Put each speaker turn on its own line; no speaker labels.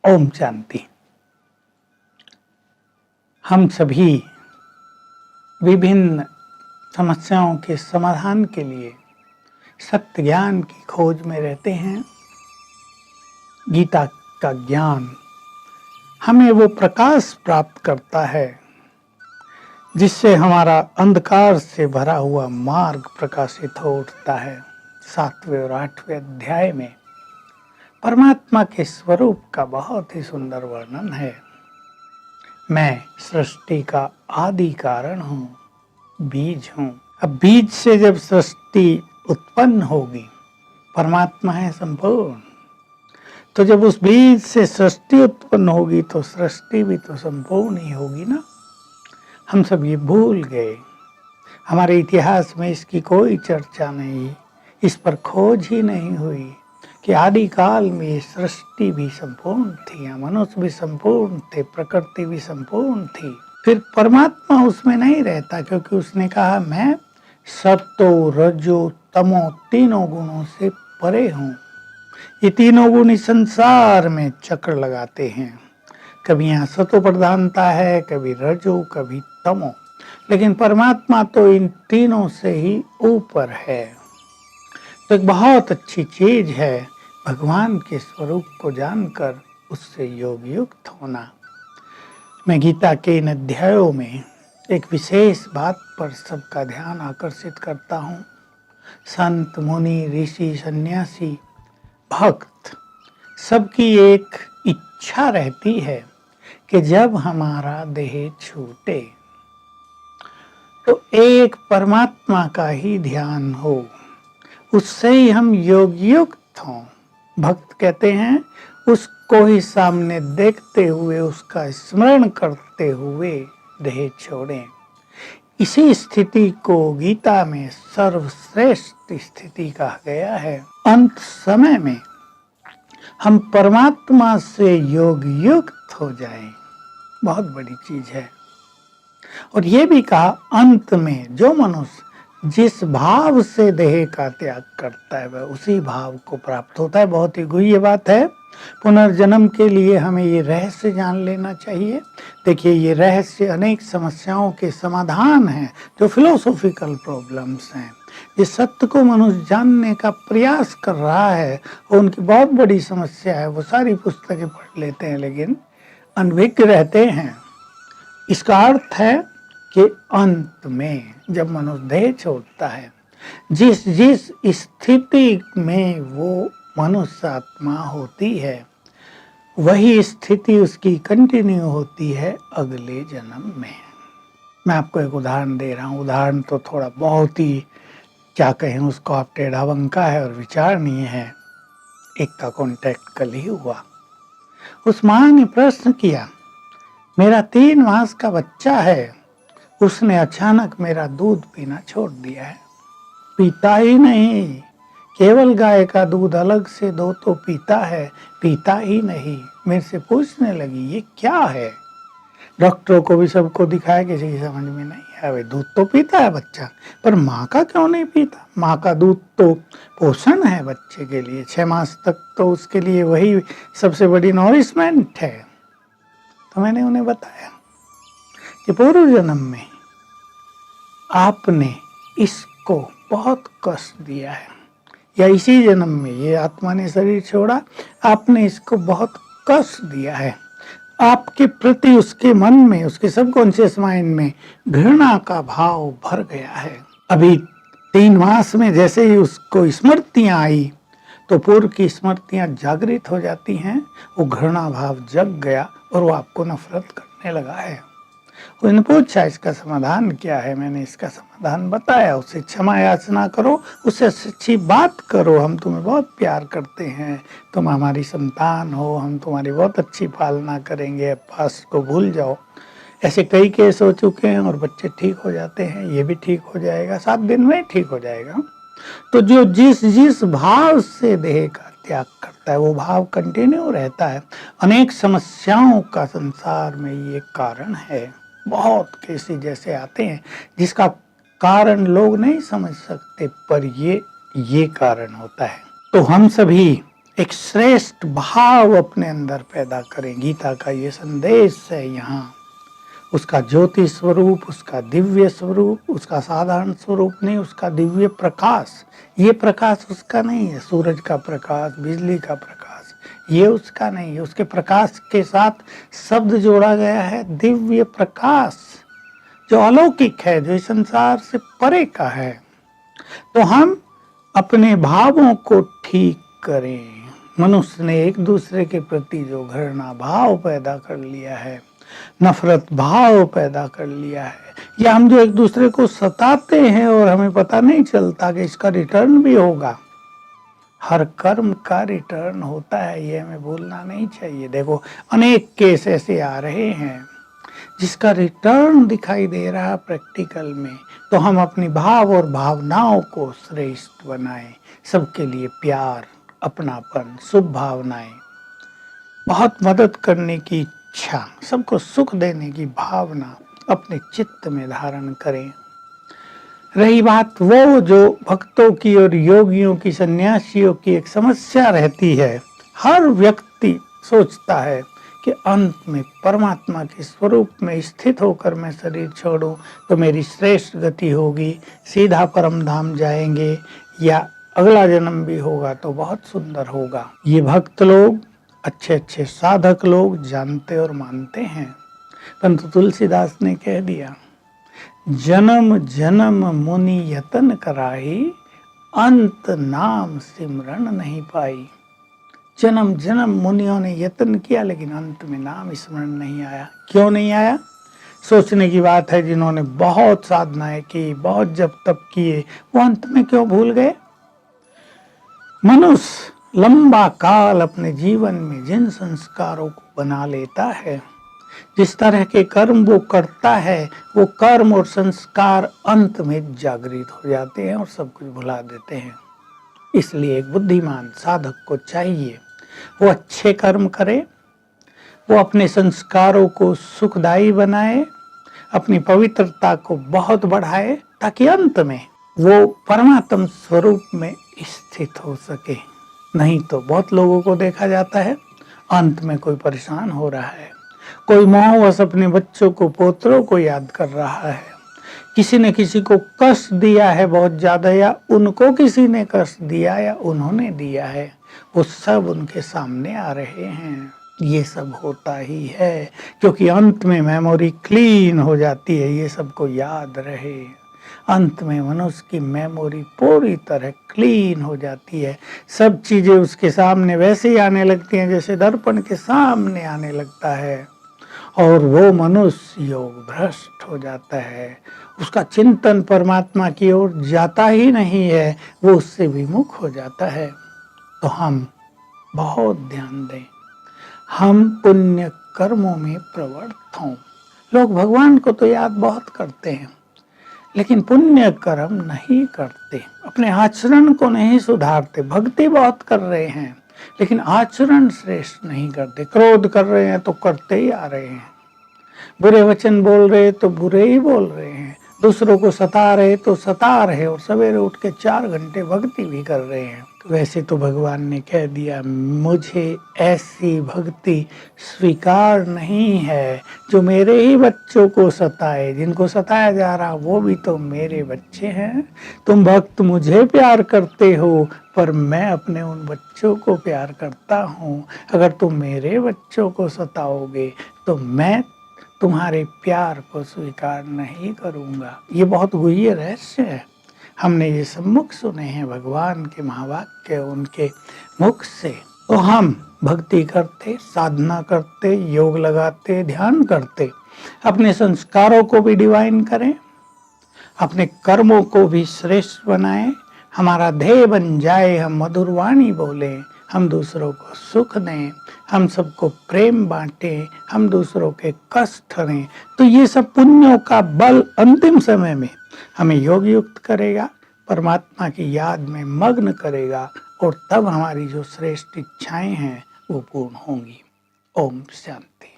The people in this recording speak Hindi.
ओम शांति। हम सभी विभिन्न समस्याओं के समाधान के लिए सत्य ज्ञान की खोज में रहते हैं। गीता का ज्ञान हमें वो प्रकाश प्राप्त करता है जिससे हमारा अंधकार से भरा हुआ मार्ग प्रकाशित हो उठता है। 7वें और 8वें अध्याय में परमात्मा के स्वरूप का बहुत ही सुंदर वर्णन है। मैं सृष्टि का आदि कारण हूँ, बीज हूँ। अब बीज से जब सृष्टि उत्पन्न होगी, परमात्मा है संपूर्ण, तो जब उस बीज से सृष्टि उत्पन्न होगी तो सृष्टि भी तो संपूर्ण ही होगी ना। हम सब ये भूल गए, हमारे इतिहास में इसकी कोई चर्चा नहीं, इस पर खोज ही नहीं हुई कि आदि काल में ये सृष्टि भी संपूर्ण थी, मनुष्य भी संपूर्ण थे, प्रकृति भी संपूर्ण थी। फिर परमात्मा उसमें नहीं रहता क्योंकि उसने कहा मैं सतो रजो तमो तीनों गुणों से परे हूँ। ये तीनों गुण इस संसार में चक्र लगाते हैं, कभी यहाँ सतो प्रधानता है, कभी रजो, कभी तमो, लेकिन परमात्मा तो इन तीनों से ही ऊपर है। तो एक बहुत अच्छी चीज है भगवान के स्वरूप को जानकर उससे योग युक्त होना। मैं गीता के इन अध्यायों में एक विशेष बात पर सबका ध्यान आकर्षित करता हूँ। संत, मुनि, ऋषि, सन्यासी, भक्त, सबकी एक इच्छा रहती है कि जब हमारा देह छूटे तो एक परमात्मा का ही ध्यान हो, उससे ही हम योग युक्त हों। भक्त कहते हैं उसको ही सामने देखते हुए, उसका स्मरण करते हुए देह छोड़ें। इसी स्थिति को गीता में सर्वश्रेष्ठ स्थिति कहा गया है। अंत समय में हम परमात्मा से योग युक्त हो जाएं, बहुत बड़ी चीज है। और ये भी कहा अंत में जो मनुष्य जिस भाव से देह का त्याग करता है वह उसी भाव को प्राप्त होता है। बहुत ही गुह्य बात है। पुनर्जन्म के लिए हमें ये रहस्य जान लेना चाहिए। देखिए, ये रहस्य अनेक समस्याओं के समाधान हैं, जो फिलोसॉफिकल प्रॉब्लम्स हैं। इस सत्य को मनुष्य जानने का प्रयास कर रहा है, वो उनकी बहुत बड़ी समस्या है। वो सारी पुस्तकें पढ़ लेते हैं लेकिन अनभिज्ञ रहते हैं। इसका अर्थ है कि अंत में जब मनुष्य देह छोड़ता है, जिस जिस स्थिति में वो मनुष्य आत्मा होती है वही स्थिति उसकी कंटिन्यू होती है अगले जन्म में। मैं आपको एक उदाहरण दे रहा हूँ। उदाहरण तो थोड़ा बहुत ही क्या कहें, उसको आप टेढ़ा बंका है और विचारणीय है। एक का कॉन्टेक्ट कल ही हुआ। उस माँ ने प्रश्न किया, मेरा 3 मास का बच्चा है, उसने अचानक मेरा दूध पीना छोड़ दिया है, पीता ही नहीं, केवल गाय का दूध अलग से दो तो पीता है, पीता ही नहीं। मेरे से पूछने लगी ये क्या है। डॉक्टरों को भी सबको दिखाया, किसी की समझ में नहीं आया। वे दूध तो पीता है बच्चा, पर माँ का क्यों नहीं पीता। माँ का दूध तो पोषण है बच्चे के लिए, 6 मास तक तो उसके लिए वही सबसे बड़ी नॉरिशमेंट है। तो मैंने उन्हें बताया कि पूर्व जन्म में आपने इसको बहुत कष्ट दिया है, या इसी जन्म में ये आत्मा ने शरीर छोड़ा, आपने इसको बहुत कष्ट दिया है। आपके प्रति उसके मन में, उसके सबकॉन्शियस माइंड में घृणा का भाव भर गया है। अभी 3 मास में जैसे ही उसको स्मृतियां आई तो पूर्व की स्मृतियां जागृत हो जाती हैं। वो घृणा भाव जग गया और वो आपको नफरत करने लगा है। उसने पूछा इसका समाधान क्या है। मैंने इसका समाधान बताया, उससे क्षमा याचना करो, उससे अच्छी बात करो। हम तुम्हें बहुत प्यार करते हैं, तुम हमारी संतान हो, हम तुम्हारी बहुत अच्छी पालना करेंगे, पास्ट को भूल जाओ। ऐसे कई केस हो चुके हैं और बच्चे ठीक हो जाते हैं। ये भी ठीक हो जाएगा, 7 दिन में ठीक हो जाएगा। तो जो जिस जिस भाव से देह का त्याग करता है वो भाव कंटिन्यू रहता है। अनेक समस्याओं का संसार में ये कारण है। बहुत केसेस जैसे आते हैं जिसका कारण लोग नहीं समझ सकते, पर ये कारण होता है। तो हम सभी एक श्रेष्ठ भाव अपने अंदर पैदा करें। गीता का ये संदेश है यहाँ। उसका ज्योति स्वरूप, उसका दिव्य स्वरूप, उसका साधारण स्वरूप नहीं, उसका दिव्य प्रकाश। ये प्रकाश उसका नहीं है, सूरज का प्रकाश, बिजली का प्रकाश, ये उसका नहीं है। उसके प्रकाश के साथ शब्द जोड़ा गया है दिव्य प्रकाश, जो अलौकिक है, जो इस संसार से परे का है। तो हम अपने भावों को ठीक करें। मनुष्य ने एक दूसरे के प्रति जो घृणा भाव पैदा कर लिया है, नफरत भाव पैदा कर लिया है, या हम जो एक दूसरे को सताते हैं और हमें पता नहीं चलता कि इसका रिटर्न भी होगा। हर कर्म का रिटर्न होता है, ये हमें भूलना नहीं चाहिए। देखो अनेक केस ऐसे आ रहे हैं जिसका रिटर्न दिखाई दे रहा प्रैक्टिकल में। तो हम अपनी भाव और भावनाओं को श्रेष्ठ बनाएं। सबके लिए प्यार, अपनापन, शुभ भावनाएं, बहुत मदद करने की इच्छा, सबको सुख देने की भावना अपने चित्त में धारण करें। रही बात वो जो भक्तों की और योगियों की, सन्यासियों की एक समस्या रहती है, हर व्यक्ति सोचता है कि अंत में परमात्मा के स्वरूप में स्थित होकर मैं शरीर छोड़ूं तो मेरी श्रेष्ठ गति होगी, सीधा परम धाम जाएंगे, या अगला जन्म भी होगा तो बहुत सुंदर होगा। ये भक्त लोग, अच्छे अच्छे साधक लोग जानते और मानते हैं। परंतु तुलसीदास ने कह दिया, जन्म जन्म मुनि यतन कराही, अंत नाम सिमरन नहीं पाई। जन्म जन्म मुनियों ने यत्न किया लेकिन अंत में नाम स्मरण नहीं आया। क्यों नहीं आया? सोचने की बात है। जिन्होंने बहुत साधनाएं की, बहुत जप तप किए, वो अंत में क्यों भूल गए? मनुष्य लंबा काल अपने जीवन में जिन संस्कारों को बना लेता है, जिस तरह के कर्म वो करता है, वो कर्म और संस्कार अंत में जागृत हो जाते हैं और सब कुछ भुला देते हैं। इसलिए एक बुद्धिमान साधक को चाहिए वो अच्छे कर्म करे, वो अपने संस्कारों को सुखदायी बनाए, अपनी पवित्रता को बहुत बढ़ाए, ताकि अंत में वो परमात्म स्वरूप में स्थित हो सके। नहीं तो बहुत लोगों को देखा जाता है, अंत में कोई परेशान हो रहा है, कोई मोहवश अपने बच्चों को, पोतरों को याद कर रहा है, किसी ने किसी को कष्ट दिया है बहुत ज्यादा, या उनको किसी ने कष्ट दिया या उन्होंने दिया है, वो सब उनके सामने आ रहे हैं। ये सब होता ही है क्योंकि अंत में मेमोरी क्लीन हो जाती है। ये सबको याद रहे, अंत में मनुष्य की मेमोरी पूरी तरह क्लीन हो जाती है। सब चीजें उसके सामने वैसे ही आने लगती हैं जैसे दर्पण के सामने आने लगता है, और वो मनुष्य योग भ्रष्ट हो जाता है। उसका चिंतन परमात्मा की ओर जाता ही नहीं है, वो उससे विमुख हो जाता है। तो हम बहुत ध्यान दें, हम पुण्य कर्मों में प्रवृत्त हों। लोग भगवान को तो याद बहुत करते हैं लेकिन पुण्य कर्म नहीं करते, अपने आचरण को नहीं सुधारते। भक्ति बहुत कर रहे हैं लेकिन आचरण श्रेष्ठ नहीं करते। क्रोध कर रहे हैं तो करते ही आ रहे हैं, बुरे वचन बोल रहे तो बुरे ही बोल रहे हैं, दूसरों को सता रहे तो सता रहे, और सवेरे उठ के 4 घंटे भक्ति भी कर रहे हैं। वैसे तो भगवान ने कह दिया, मुझे ऐसी भक्ति स्वीकार नहीं है जो मेरे ही बच्चों को सताए। जिनको सताया जा रहा वो भी तो मेरे बच्चे हैं। तुम भक्त मुझे प्यार करते हो पर मैं अपने उन बच्चों को प्यार करता हूँ। अगर तुम मेरे बच्चों को सताओगे तो मैं तुम्हारे प्यार को स्वीकार नहीं करूँगा। ये बहुत गुह्य रहस्य है। हमने ये सम्मुख सुने हैं भगवान के महावाक्य उनके मुख से। तो हम भक्ति करते, साधना करते, योग लगाते, ध्यान करते, अपने संस्कारों को भी डिवाइन करें, अपने कर्मों को भी श्रेष्ठ बनाएं। हमारा ध्येय बन जाए, हम मधुर वाणी बोले, हम दूसरों को सुख दें, हम सबको प्रेम बांटें, हम दूसरों के कष्ट हरें। तो ये सब पुण्यों का बल अंतिम समय में हमें योग युक्त करेगा, परमात्मा की याद में मग्न करेगा, और तब हमारी जो श्रेष्ठ इच्छाएं हैं वो पूर्ण होंगी। ओम शांति।